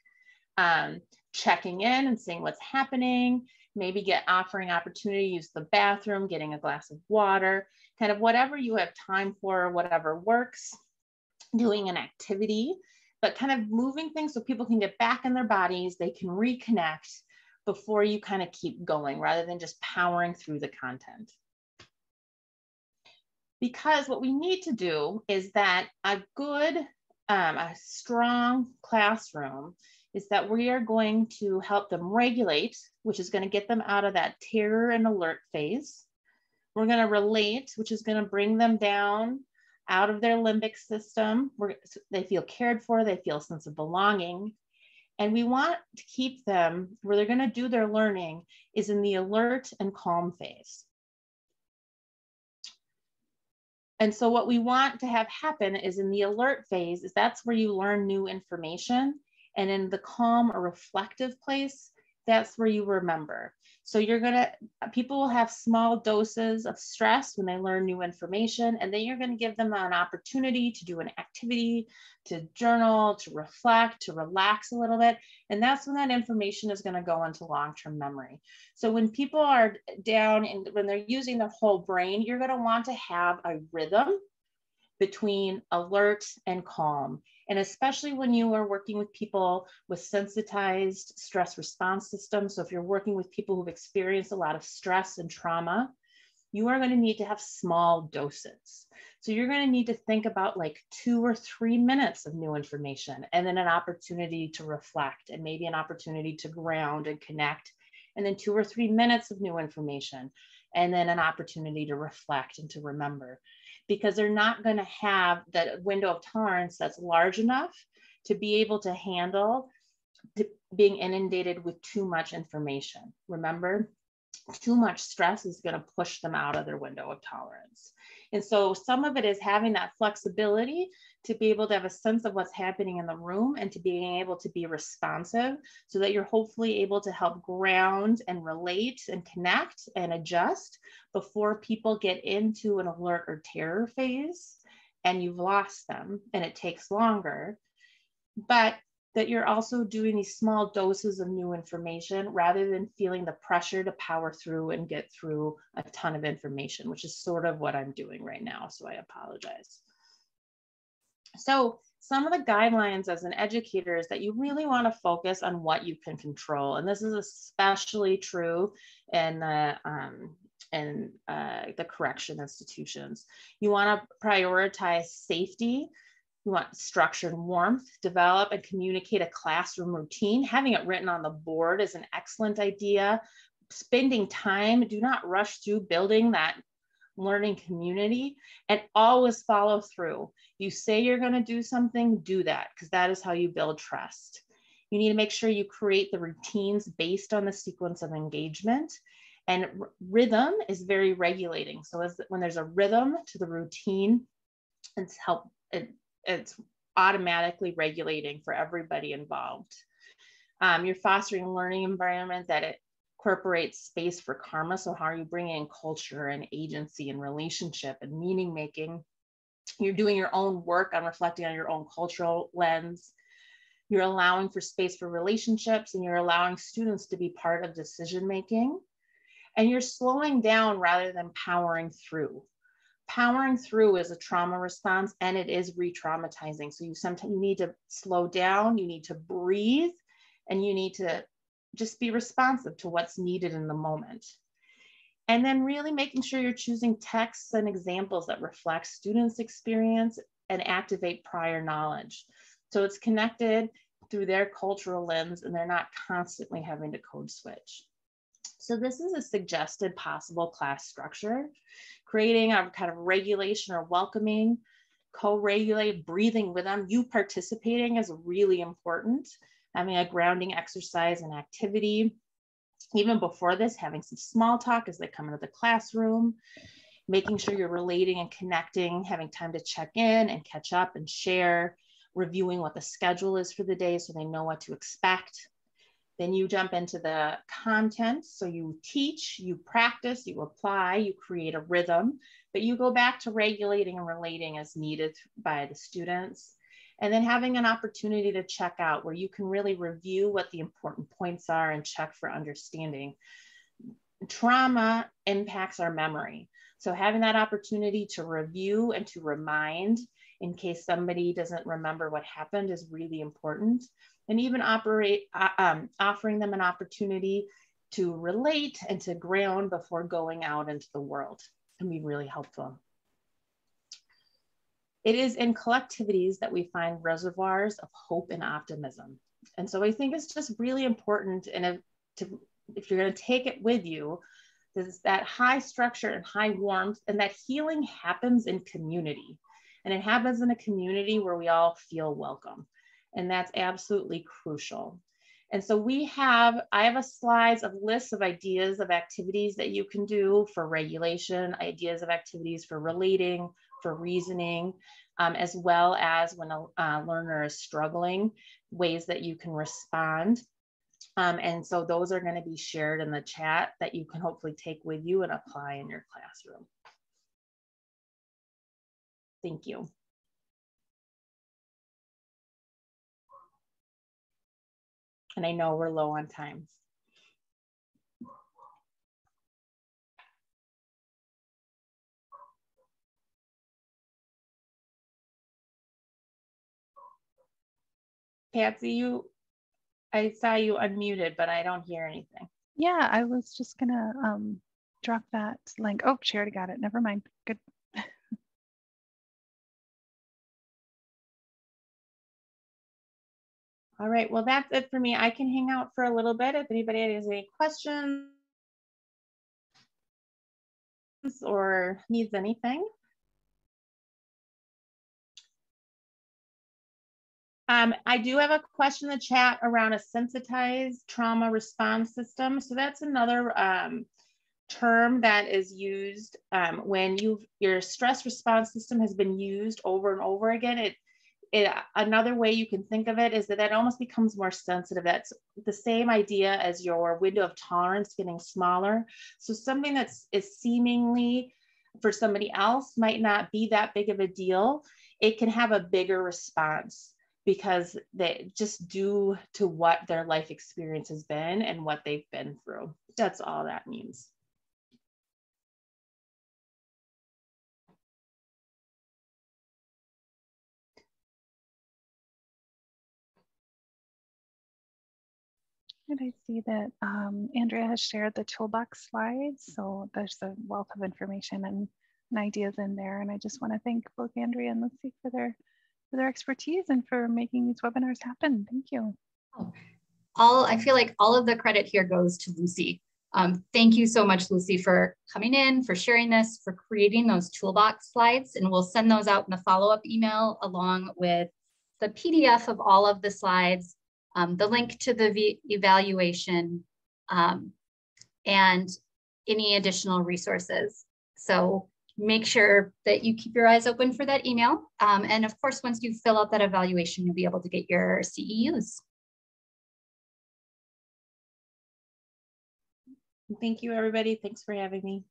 checking in and seeing what's happening, maybe offering opportunity to use the bathroom, getting a glass of water, kind of whatever you have time for, whatever works, doing an activity, but kind of moving things so people can get back in their bodies, they can reconnect before you kind of keep going rather than just powering through the content. Because what we need to do is that a good, a strong classroom is that we are going to help them regulate, which is going to get them out of that terror and alert phase. We're going to relate, which is going to bring them down out of their limbic system. They feel cared for, they feel a sense of belonging. And we want to keep them where they're going to do their learning is in the alert and calm phase. And so what we want to have happen is in the alert phase, is that's where you learn new information. And in the calm or reflective place, that's where you remember. So people will have small doses of stress when they learn new information, and then you're going to give them an opportunity to do an activity, to journal, to reflect, to relax a little bit. And that's when that information is going to go into long-term memory. So when people are down and when they're using their whole brain, you're going to want to have a rhythm between alert and calm. And especially when you are working with people with sensitized stress response systems. So if you're working with people who've experienced a lot of stress and trauma, you are going to need to have small doses. So you're going to need to think about like 2 or 3 minutes of new information, and then an opportunity to reflect, and maybe an opportunity to ground and connect, and then 2 or 3 minutes of new information, and then an opportunity to reflect and to remember. Because they're not going to have that window of tolerance that's large enough to be able to handle being inundated with too much information. Remember, too much stress is going to push them out of their window of tolerance. And so some of it is having that flexibility to be able to have a sense of what's happening in the room and to being able to be responsive so that you're hopefully able to help ground and relate and connect and adjust before people get into an alert or terror phase and you've lost them and it takes longer. But that you're also doing these small doses of new information rather than feeling the pressure to power through and get through a ton of information, which is sort of what I'm doing right now. So I apologize. So some of the guidelines as an educator is that you really want to focus on what you can control. And this is especially true in the correction institutions. You want to prioritize safety. You want structure and warmth, develop and communicate a classroom routine. Having it written on the board is an excellent idea. Spending time, do not rush through building that learning community, and always follow through. You say you're going to do something, do that, because that is how you build trust. You need to make sure you create the routines based on the sequence of engagement. And rhythm is very regulating. So when there's a rhythm to the routine, it's automatically regulating for everybody involved. You're fostering a learning environment that incorporates space for karma. So how are you bringing in culture and agency and relationship and meaning making? You're doing your own work on reflecting on your own cultural lens. You're allowing for space for relationships, and you're allowing students to be part of decision making. And you're slowing down rather than powering through. Powering through is a trauma response, and it is re-traumatizing. So you need to slow down, you need to breathe, and you need to just be responsive to what's needed in the moment. And then really making sure you're choosing texts and examples that reflect students' experience and activate prior knowledge. So it's connected through their cultural lens, and they're not constantly having to code switch. So this is a suggested possible class structure, creating a kind of regulation or welcoming, co-regulate, breathing with them. You participating is really important. Having a grounding exercise and activity. Even before this, having some small talk as they come into the classroom, making sure you're relating and connecting, having time to check in and catch up and share, reviewing what the schedule is for the day so they know what to expect. Then you jump into the content. So you teach, you practice, you apply, you create a rhythm, but you go back to regulating and relating as needed by the students. And then having an opportunity to check out where you can really review what the important points are and check for understanding. Trauma impacts our memory. So having that opportunity to review and to remind in case somebody doesn't remember what happened is really important. And even offering them an opportunity to relate and to ground before going out into the world can be really helpful. It is in collectivities that we find reservoirs of hope and optimism. And so I think it's just really important, and if you're going to take it with you, is that high structure and high warmth, and that healing happens in community. And it happens in a community where we all feel welcome. And that's absolutely crucial. And so I have a slides of lists of ideas of activities that you can do for regulation, ideas of activities for relating, for reasoning, as well as when a learner is struggling, ways that you can respond. And so those are going to be shared in the chat that you can hopefully take with you and apply in your classroom. Thank you. And I know we're low on time. Patsy, I saw you unmuted, but I don't hear anything. Yeah, I was just gonna drop that link. Oh, she already got it. Never mind. Good. All right, well, that's it for me. I can hang out for a little bit if anybody has any questions or needs anything. I do have a question in the chat around a sensitized trauma response system. So that's another term that is used when your stress response system has been used over and over again. Another way you can think of it is that it almost becomes more sensitive. That's the same idea as your window of tolerance getting smaller. So something that is seemingly for somebody else might not be that big of a deal. It can have a bigger response because they just due to what their life experience has been and what they've been through. That's all that means. And I see that Andrea has shared the toolbox slides. So there's a wealth of information and ideas in there. And I just want to thank both Andrea and Lucy for their expertise and for making these webinars happen. Thank you. I feel like all of the credit here goes to Lucy. Thank you so much, Lucy, for coming in, for sharing this, for creating those toolbox slides. And we'll send those out in a follow-up email along with the PDF of all of the slides, the link to the evaluation, and any additional resources. So make sure that you keep your eyes open for that email. And of course, once you fill out that evaluation, you'll be able to get your CEUs. Thank you, everybody. Thanks for having me.